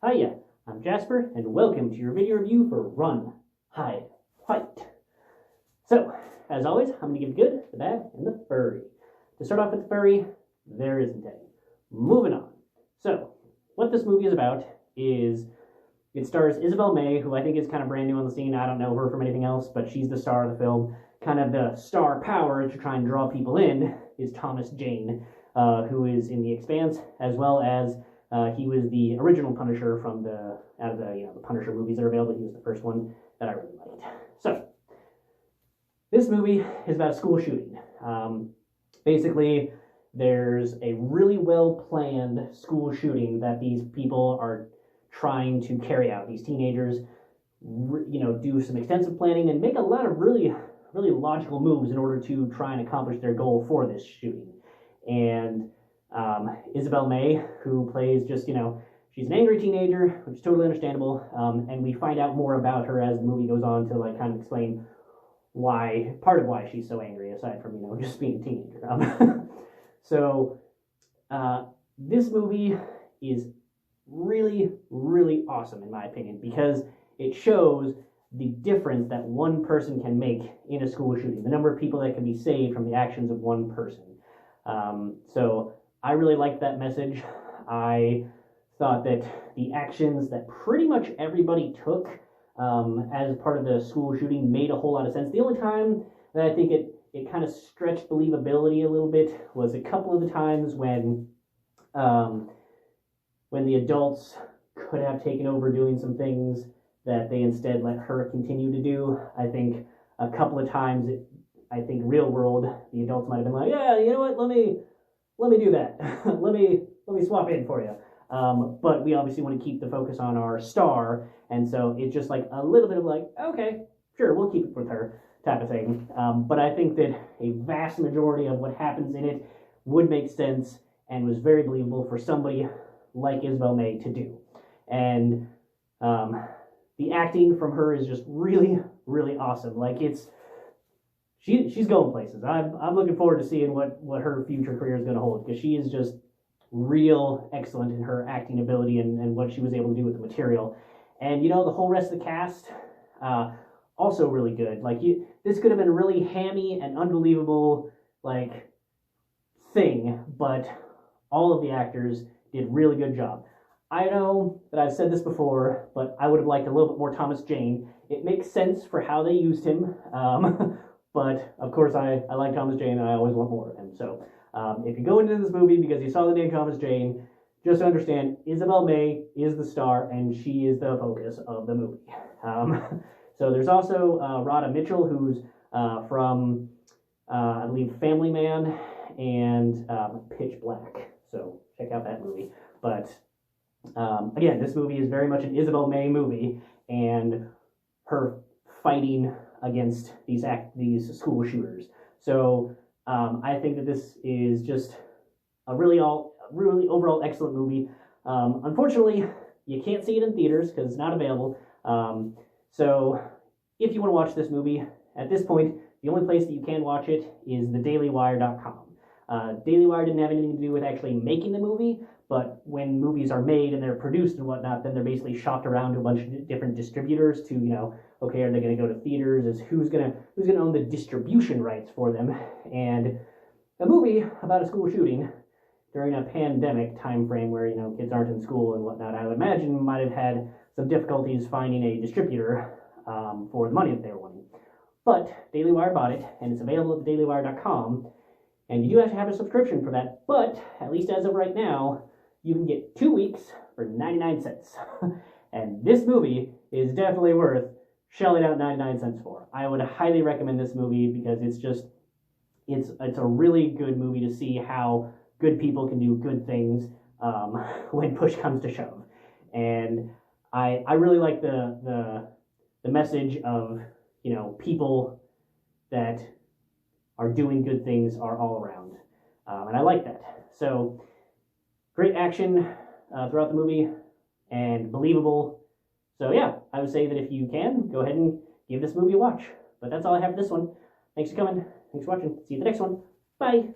Hiya, I'm Jasper, and welcome to your video review for Run, Hide, Fight. So, as always, I'm going to give the good, the bad, and the furry. To start off with the furry, there isn't any. Moving on. So, what this movie is about is, it stars Isabel May, who I think is kind of brand new on the scene. I don't know her from anything else, but she's the star of the film. Kind of the star power to try and draw people in is Thomas Jane, who is in The Expanse, as well as he was the original Punisher from the Punisher movies that are available. He was the first one that I really liked. So, this movie is about a school shooting. Basically, there's a really well-planned school shooting that these people are trying to carry out. These teenagers, do some extensive planning and make a lot of really logical moves in order to try and accomplish their goal for this shooting. And Isabel May, who plays she's an angry teenager, which is totally understandable, and we find out more about her as the movie goes on to kind of explain part of why she's so angry, aside from, just being a teenager. So, this movie is really awesome, in my opinion, because it shows the difference that one person can make in a school shooting, the number of people that can be saved from the actions of one person. So I really liked that message. I thought that the actions that pretty much everybody took as part of the school shooting made a whole lot of sense. The only time that I think it kind of stretched believability a little bit was a couple of the times when the adults could have taken over doing some things that they instead let her continue to do. I think a couple of times, real world, the adults might have been like, yeah, you know what, let me do that. let me swap in for you. But we obviously want to keep the focus on our star, and so it's just like a little bit of okay, sure, we'll keep it with her type of thing. But I think that a vast majority of what happens in it would make sense and was very believable for somebody like Isabel May to do. And the acting from her is just really awesome. She's going places. I'm looking forward to seeing what her future career is going to hold, because she is just real excellent in her acting ability and what she was able to do with the material. And the whole rest of the cast, also really good. This could have been a really hammy and unbelievable thing, but all of the actors did a really good job. I know that I've said this before, but I would have liked a little bit more Thomas Jane. It makes sense for how they used him, but of course I like Thomas Jane and I always want more of him. So if you go into this movie because you saw the name Thomas Jane, just understand Isabel May is the star and she is the focus of the movie. So there's also Radha Mitchell, who's from, I believe, Family Man and Pitch Black. So check out that movie. But again, this movie is very much an Isabel May movie, and her fighting against these school shooters. So I think that this is just a really overall excellent movie. Unfortunately, you can't see it in theaters because it's not available. So if you want to watch this movie, at this point, the only place that you can watch it is thedailywire.com. Daily Wire didn't have anything to do with actually making the movie, but when movies are made and they're produced and whatnot, then they're basically shopped around to a bunch of different distributors to, okay, are they going to go to theaters? Who's gonna own the distribution rights for them? And a movie about a school shooting during a pandemic time frame where kids aren't in school and whatnot, I would imagine might have had some difficulties finding a distributor for the money that they were wanting. But Daily Wire bought it, and it's available at thedailywire.com. And you do have to have a subscription for that, but at least as of right now, you can get 2 weeks for 99 cents. And this movie is definitely worth shelling out 99 cents for. I would highly recommend this movie because it's a really good movie to see how good people can do good things when push comes to shove. And I really like the message of, people that are doing good things are all around. And I like that. So, great action throughout the movie, and believable. So yeah, I would say that if you can, go ahead and give this movie a watch. But that's all I have for this one. Thanks for coming. Thanks for watching. See you in the next one. Bye.